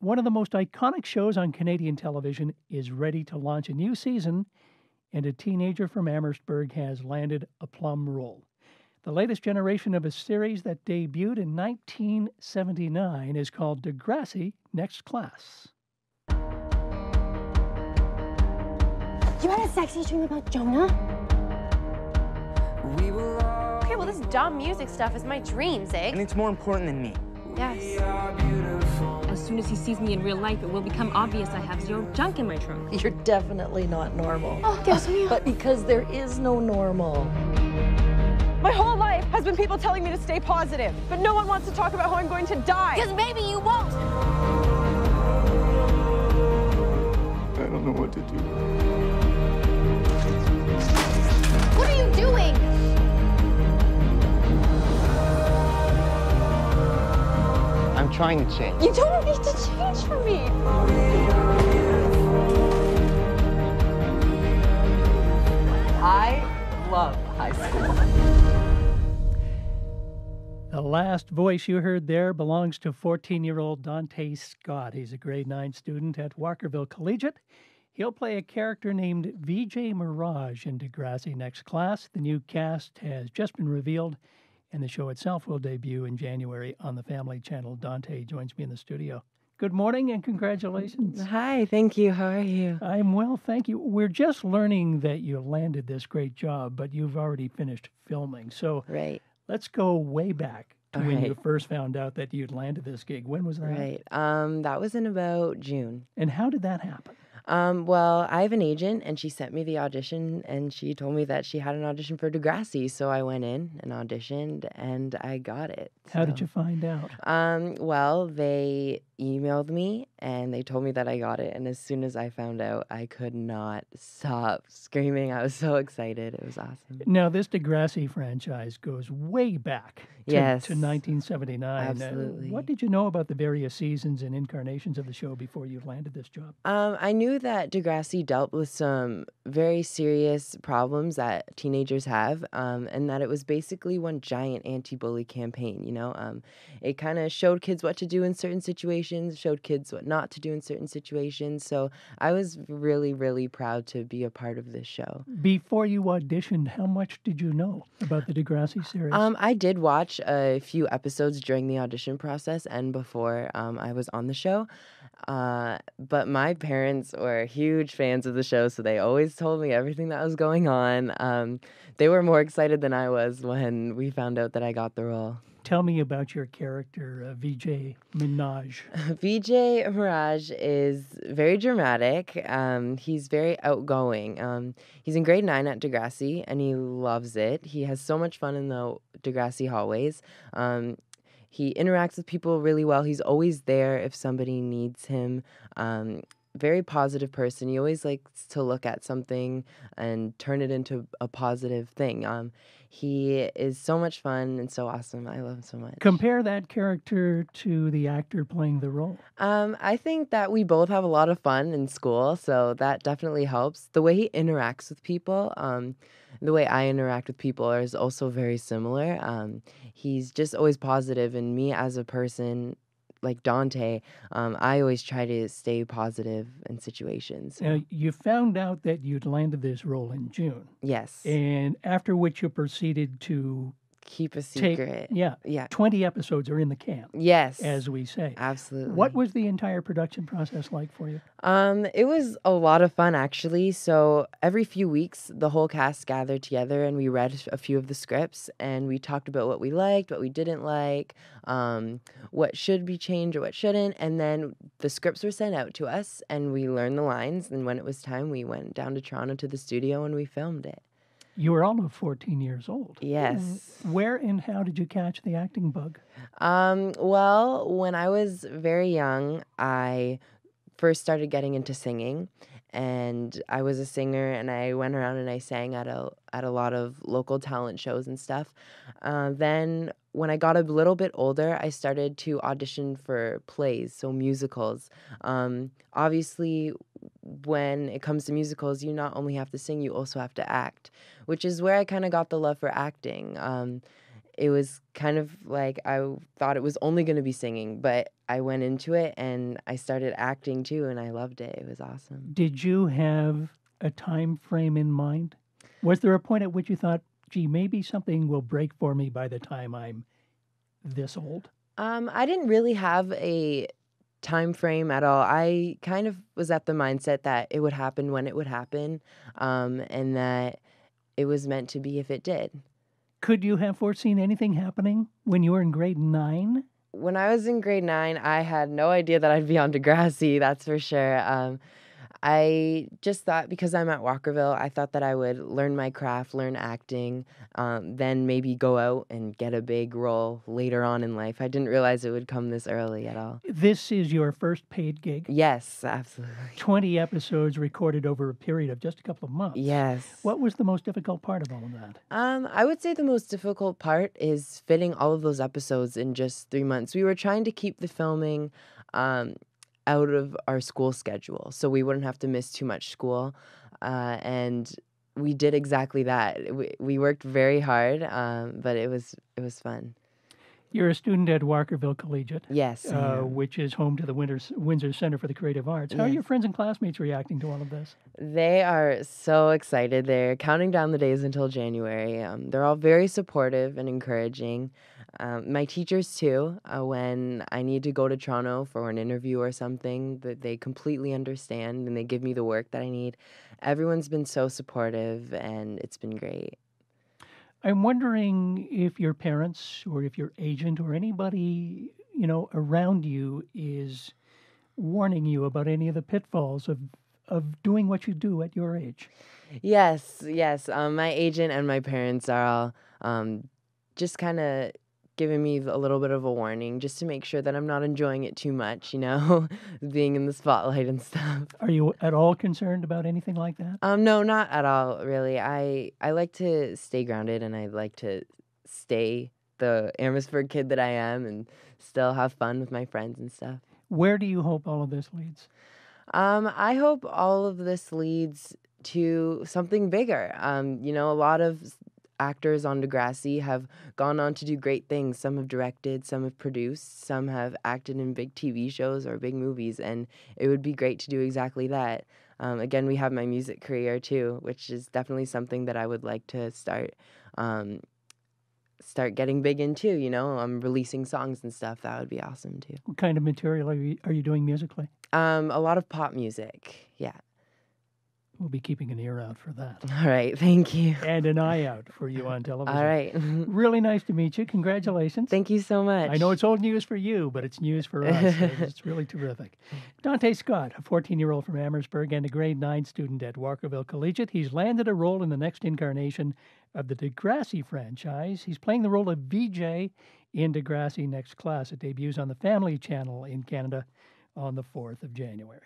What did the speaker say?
One of the most iconic shows on Canadian television is ready to launch a new season, and a teenager from Amherstburg has landed a plum role. The latest generation of a series that debuted in 1979 is called Degrassi Next Class. You had a sexy dream about Jonah? Okay, well, this dumb music stuff is my dream, Zig. And it's more important than me. Yes. As soon as he sees me in real life, it will become obvious I have zero junk in my trunk. You're definitely not normal. Oh, Dios mío. But because there is no normal. My whole life has been people telling me to stay positive, but no one wants to talk about how I'm going to die. Because maybe you won't. I don't know what to do. What are you doing? I'm trying to change. You don't need to change for me. I love high school. The last voice you heard there belongs to 14-year-old Dante Scott. He's a grade 9 student at Walkerville Collegiate. He'll play a character named VJ Mirage in Degrassi Next Class. The new cast has just been revealed, and the show itself will debut in January on the Family Channel. Dante joins me in the studio. Good morning and congratulations. Hi, thank you. How are you? I'm well, thank you. We're just learning that you landed this great job, but you've already finished filming. So Right. let's go way back to All when you right. first found out that you'd landed this gig. When was that? Right. That was in about June. And how did that happen? Well, I have an agent, and she sent me the audition, and she told me that she had an audition for Degrassi. So I went in and auditioned, and I got it. How did So, you find out? Well, they emailed me, and they told me that I got it. And as soon as I found out, I could not stop screaming. I was so excited. It was awesome. Now, this Degrassi franchise goes way back Yes. to 1979. Absolutely. What did you know about the various seasons and incarnations of the show before you landed this job? I knew that Degrassi dealt with some very serious problems that teenagers have, and that it was basically one giant anti-bully campaign, It kind of showed kids what to do in certain situations, showed kids what not to do in certain situations, so I was really, really proud to be a part of this show. Before you auditioned, how much did you know about the Degrassi series? I did watch a few episodes during the audition process and before I was on the show. But my parents were huge fans of the show, so they always told me everything that was going on. They were more excited than I was when we found out that I got the role. Tell me about your character, VJ Minaj. VJ Mirage is very dramatic. He's very outgoing. He's in grade 9 at Degrassi, and he loves it. He has so much fun in the Degrassi hallways. He interacts with people really well. He's always there if somebody needs him. Very positive person. He always likes to look at something and turn it into a positive thing. He is so much fun and so awesome. I love him so much. Compare that character to the actor playing the role. I think that we both have a lot of fun in school, so that definitely helps. The way he interacts with people, the way I interact with people is also very similar. He's just always positive, and me as a person, like Dante, I always try to stay positive in situations. Now, you found out that you'd landed this role in June, Yes. and after which you proceeded to Keep a take, secret. yeah, Yeah. 20 episodes are in the can, Yes. as we say. Absolutely. What was the entire production process like for you? It was a lot of fun, actually. So every few weeks, the whole cast gathered together and we read a few of the scripts and we talked about what we liked, what we didn't like, what should be changed or what shouldn't. And then the scripts were sent out to us and we learned the lines. And when it was time, we went down to Toronto to the studio and we filmed it. You were almost 14 years old. Yes. Where and how did you catch the acting bug? Well, when I was very young, I first started getting into singing, and I was a singer, and I went around and I sang at a lot of local talent shows and stuff. Then when I got a little bit older, I started to audition for plays, so musicals. Obviously, when it comes to musicals, you not only have to sing, you also have to act, which is where I kind of got the love for acting. It was kind of like I thought it was only going to be singing, but I went into it and I started acting too, and I loved it. It was awesome. Did you have a time frame in mind? Was there a point at which you thought, gee, maybe something will break for me by the time I'm this old? I didn't really have a time frame at all. I kind of was at the mindset that it would happen when it would happen, and that it was meant to be if it did. Could you have foreseen anything happening when you were in grade 9? When I was in grade 9, I had no idea that I'd be on Degrassi, that's for sure. I just thought because I'm at Walkerville, I thought that I would learn my craft, learn acting, then maybe go out and get a big role later on in life. I didn't realize it would come this early at all. This is your first paid gig? Yes, absolutely. 20 episodes recorded over a period of just a couple of months. Yes. What was the most difficult part of all of that? I would say the most difficult part is fitting all of those episodes in just 3 months. We were trying to keep the filming out of our school schedule, so we wouldn't have to miss too much school, and we did exactly that. We worked very hard, but it was fun. You're a student at Walkerville Collegiate. Yes. Which is home to the Windsor Center for the Creative Arts. How are your friends and classmates reacting to all of this? They are so excited. They're counting down the days until January. They're all very supportive and encouraging. My teachers, too, when I need to go to Toronto for an interview or something, that they completely understand and they give me the work that I need. Everyone's been so supportive, and it's been great. I'm wondering if your parents or if your agent or anybody, around you is warning you about any of the pitfalls of doing what you do at your age. Yes. My agent and my parents are all just kind of giving me a little bit of a warning just to make sure that I'm not enjoying it too much, being in the spotlight and stuff. Are you at all concerned about anything like that? No, not at all, really. I like to stay grounded, and I like to stay the Amherstburg kid that I am and still have fun with my friends and stuff. Where do you hope all of this leads? I hope all of this leads to something bigger. A lot of actors on Degrassi have gone on to do great things. Some have directed, some have produced, some have acted in big TV shows or big movies, and it would be great to do exactly that. Again, we have my music career too, which is definitely something that I would like to start getting big into. I'm releasing songs and stuff. That would be awesome too. What kind of material are you doing musically? A lot of pop music. Yeah. We'll be keeping an ear out for that. All right, thank you. And an eye out for you on television. All right. Really nice to meet you. Congratulations. Thank you so much. I know it's old news for you, but it's news for us. It's really terrific. Dante Scott, a 14-year-old from Amherstburg and a grade 9 student at Walkerville Collegiate. He's landed a role in the next incarnation of the Degrassi franchise. He's playing the role of VJ in Degrassi Next Class. It debuts on the Family Channel in Canada on the 4th of January.